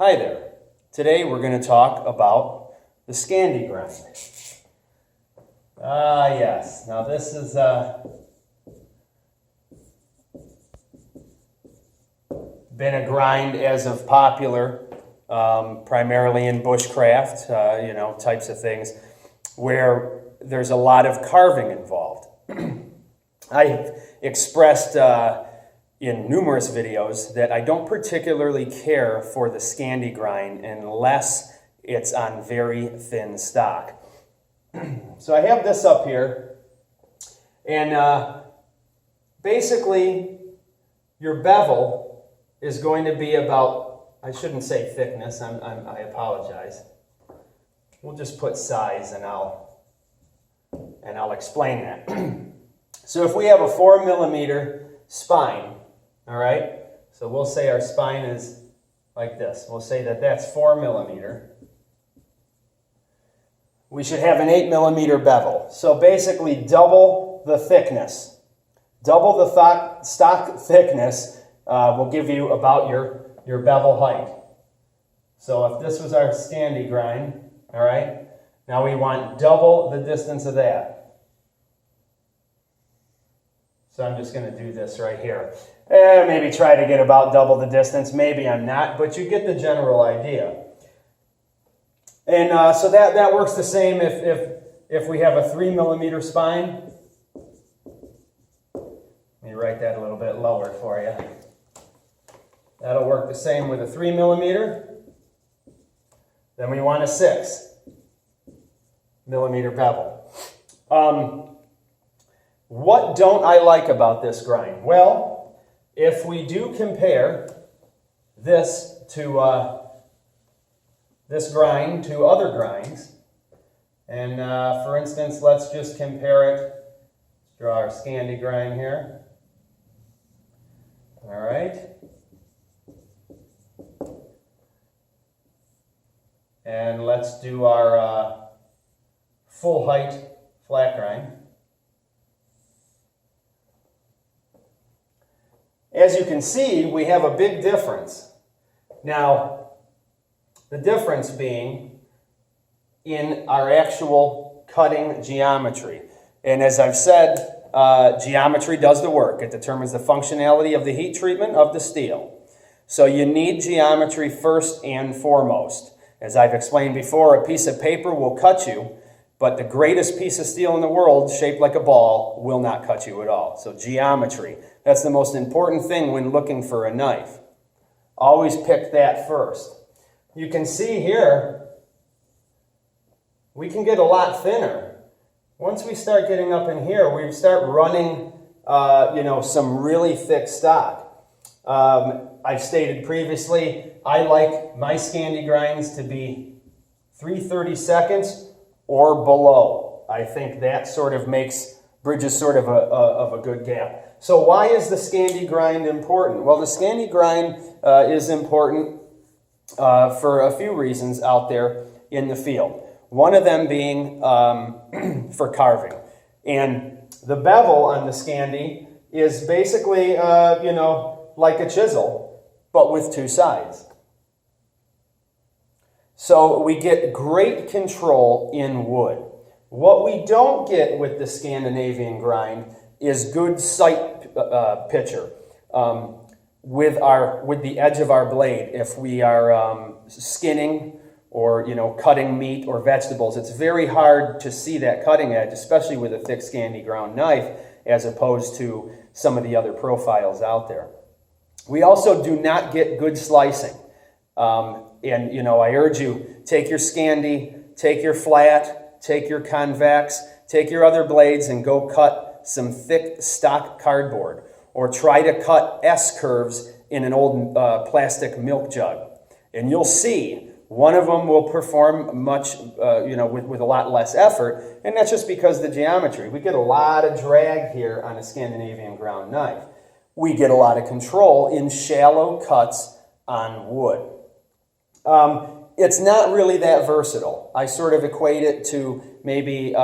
Hi there. Today we're going to talk about the Scandi grind. Yes. Now this is been a grind as of popular, primarily in bushcraft, types of things where there's a lot of carving involved. I've expressed in numerous videos that I don't particularly care for the Scandi grind unless it's on very thin stock. So I have this up here, and basically your bevel is going to be about, I shouldn't say thickness, I apologize. We'll just put size and I'll explain that. So if we have a 4mm spine, all right, so we'll say our spine is like this. We'll say that that's 4mm. We should have an 8mm bevel. So basically double the thickness. Double the stock thickness will give you about your bevel height. So if this was our Scandi grind, all right, now we want double the distance of that. So I'm just going to do this right here. Maybe try to get about double the distance. Maybe I'm not, but you get the general idea. And so that works the same if we have a 3mm spine. Let me write that a little bit lower for you. That'll work the same with a 3mm. Then we want a 6mm bevel. What don't I like about this grind? Well, if we do compare this to this grind to other grinds, and for instance, let's just compare it. Let's draw our Scandi grind here. All right. And let's do our full height flat grind. As you can see, we have a big difference. Now, the difference being in our actual cutting geometry. And as I've said, geometry does the work. It determines the functionality of the heat treatment of the steel. So you need geometry first and foremost. As I've explained before, a piece of paper will cut you, but the greatest piece of steel in the world, shaped like a ball, will not cut you at all. So geometry, that's the most important thing when looking for a knife. Always pick that first. You can see here, we can get a lot thinner. Once we start getting up in here, we start running, some really thick stock. I've stated previously, I like my Scandi grinds to be 3/32 or below. I think that sort of bridges sort of a good gap. So why is the Scandi grind important? Well, the Scandi grind is important for a few reasons out there in the field. One of them being for carving. And the bevel on the Scandi is basically, like a chisel, but with two sides. So we get great control in wood. What we don't get with the Scandinavian grind is good sight picture with the edge of our blade. If we are skinning or cutting meat or vegetables, it's very hard to see that cutting edge, especially with a thick Scandi ground knife, as opposed to some of the other profiles out there. We also do not get good slicing. I urge you, take your Scandi, take your flat, take your convex, take your other blades and go cut some thick stock cardboard, or try to cut S-curves in an old plastic milk jug. And you'll see one of them will perform much, with a lot less effort, and that's just because of the geometry. We get a lot of drag here on a Scandinavian ground knife. We get a lot of control in shallow cuts on wood. It's not really that versatile. I sort of equate it to maybe,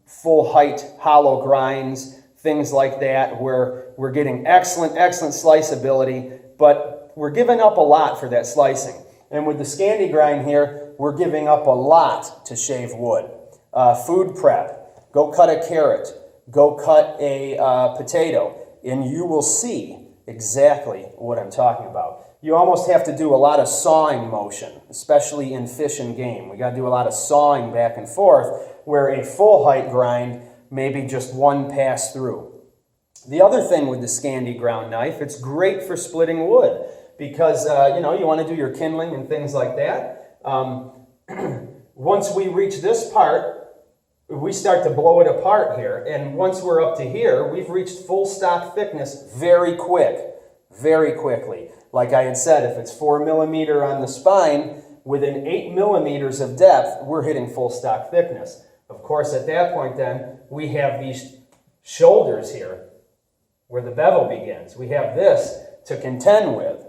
full height hollow grinds, things like that, where we're getting excellent sliceability, but but we're giving up a lot for that slicing. And with the Scandi grind here, we're giving up a lot to shave wood. Food prep, go cut a carrot, go cut a potato, and you will see exactly what I'm talking about. You almost have to do a lot of sawing motion, especially in fish and game. We got to do a lot of sawing back and forth, where a full height grind may be just one pass through. The other thing with the Scandi ground knife, it's great for splitting wood because you want to do your kindling and things like that. Once we reach this part, we start to blow it apart here, and once we're up to here, we've reached full stock thickness very quickly. Like I had said, if it's 4 millimeter on the spine, within 8 millimeters of depth, we're hitting full stock thickness. Of course, at that point then, we have these shoulders here where the bevel begins. We have this to contend with.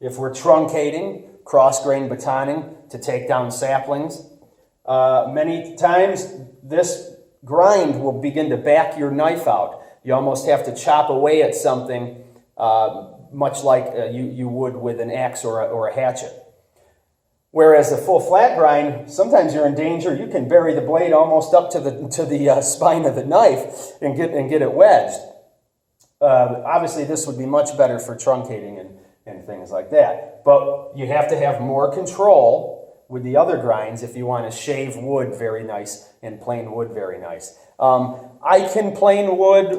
If we're truncating, cross-grain batoning to take down saplings, many times this grind will begin to back your knife out. You almost have to chop away at something much like you would with an axe or a hatchet. Whereas a full flat grind, sometimes you're in danger. You can bury the blade almost up to the spine of the knife and get it wedged. Obviously, this would be much better for truncating and things like that. But you have to have more control with the other grinds if you want to shave wood very nice and plane wood very nice. I can plane wood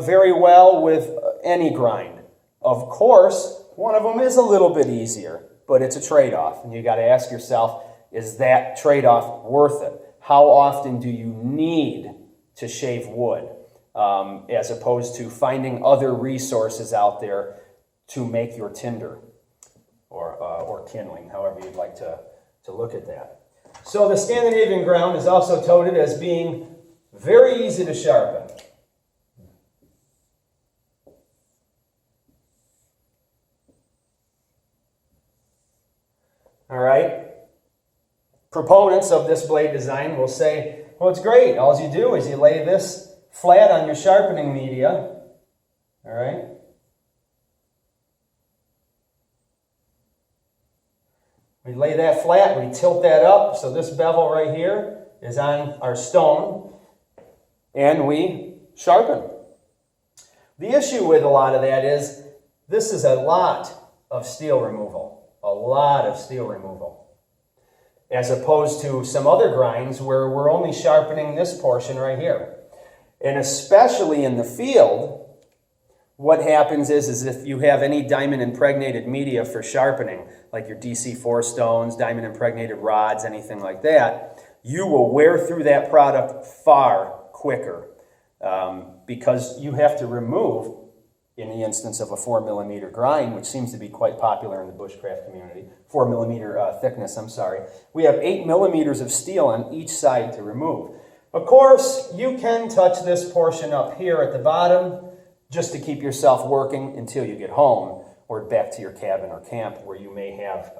very well with any grind. Of course, one of them is a little bit easier, but it's a trade-off. And you got to ask yourself, is that trade-off worth it? How often do you need to shave wood as opposed to finding other resources out there to make your tinder or kindling, however you'd like to look at that. So the Scandinavian ground is also touted as being very easy to sharpen. All right. Proponents of this blade design will say, well, it's great. All you do is you lay this flat on your sharpening media. All right. We lay that flat, we tilt that up, so this bevel right here is on our stone, and we sharpen. The issue with a lot of that is this is a lot of steel removal, as opposed to some other grinds where we're only sharpening this portion right here. And especially in the field, what happens is if you have any diamond impregnated media for sharpening, like your DC4 stones, diamond impregnated rods, anything like that, you will wear through that product far quicker because you have to remove, in the instance of a 4 millimeter grind, which seems to be quite popular in the bushcraft community, 4 millimeter thickness, we have 8 millimeters of steel on each side to remove. Of course, you can touch this portion up here at the bottom just to keep yourself working until you get home or back to your cabin or camp where you may have,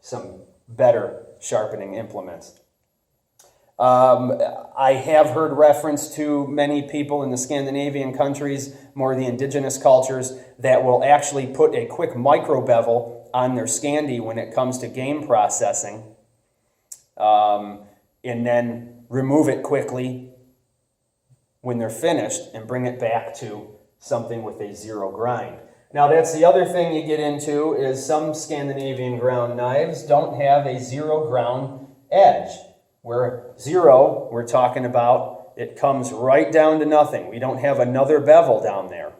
some better sharpening implements. I have heard reference to many people in the Scandinavian countries, more the indigenous cultures, that will actually put a quick micro bevel on their Scandi when it comes to game processing, and then remove it quickly when they're finished and bring it back to something with a zero grind. Now that's the other thing you get into is some Scandinavian ground knives don't have a zero ground edge. Where zero, we're talking about, it comes right down to nothing. We don't have another bevel down there.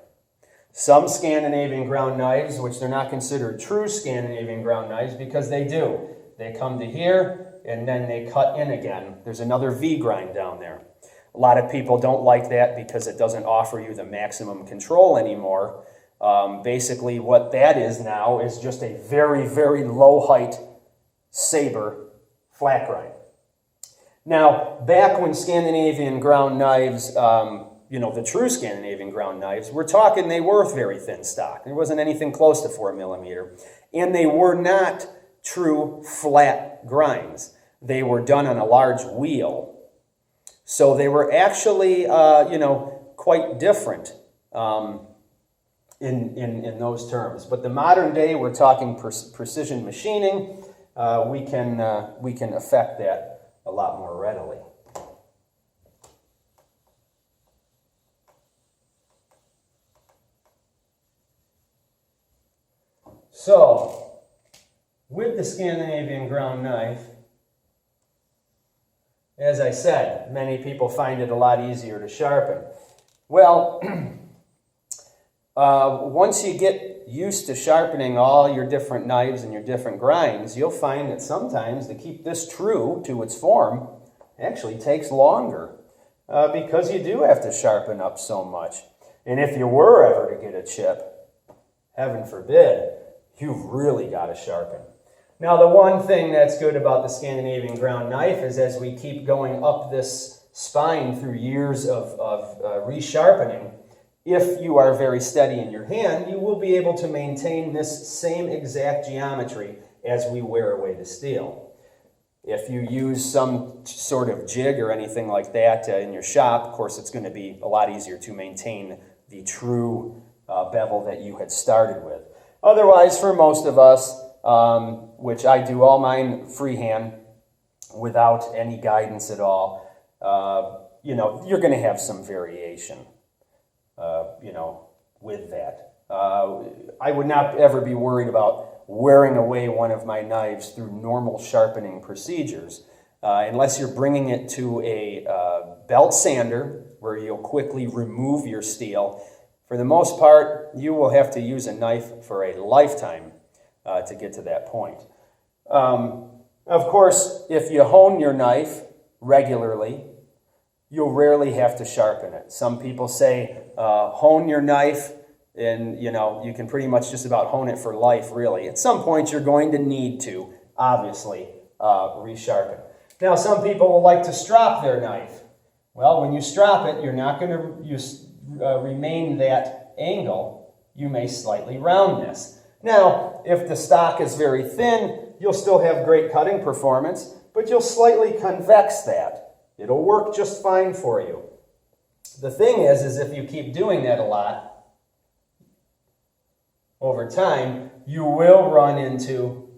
Some Scandinavian ground knives, which they're not considered true Scandinavian ground knives because they do. They come to here and then they cut in again. There's another V grind down there. A lot of people don't like that because it doesn't offer you the maximum control anymore. Basically what that is now is just a very, very low height saber flat grind. Now, back when Scandinavian ground knives, the true Scandinavian ground knives, we're talking they were very thin stock. There wasn't anything close to 4 millimeter. And they were not true flat grinds. They were done on a large wheel. So they were actually, quite different in those terms. But the modern day, we're talking precision machining. We can affect that a lot more readily. So, with the Scandinavian ground knife, as I said, many people find it a lot easier to sharpen. Well, once you get used to sharpening all your different knives and your different grinds, you'll find that sometimes to keep this true to its form actually takes longer because you do have to sharpen up so much. And if you were ever to get a chip, heaven forbid, you've really got to sharpen. Now, the one thing that's good about the Scandinavian ground knife is as we keep going up this spine through years of resharpening, if you are very steady in your hand, you will be able to maintain this same exact geometry as we wear away the steel. If you use some sort of jig or anything like that in your shop, of course, it's going to be a lot easier to maintain the true bevel that you had started with. Otherwise, for most of us, which I do all mine freehand without any guidance at all, you know, you're going to have some variation, you know, with that. I would not ever be worried about wearing away one of my knives through normal sharpening procedures, unless you're bringing it to a belt sander where you'll quickly remove your steel. For the most part, you will have to use a knife for a lifetime to get to that point. Of course, if you hone your knife regularly, you'll rarely have to sharpen it. Some people say hone your knife and you can pretty much just about hone it for life, really. At some point, you're going to need to, obviously, resharpen. Now, some people will like to strop their knife. Well, when you strop it, you're not going to remain that angle. You may slightly round this. Now, if the stock is very thin, you'll still have great cutting performance, but you'll slightly convex that. It'll work just fine for you. The thing is if you keep doing that a lot, over time, you will run into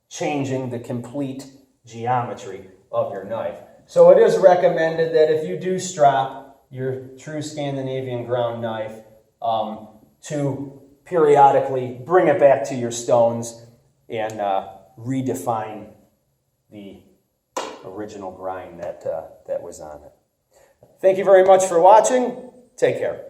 changing the complete geometry of your knife. So it is recommended that if you do strop your true Scandinavian ground knife, to periodically bring it back to your stones and redefine the original grind that was on it. Thank you very much for watching. Take care.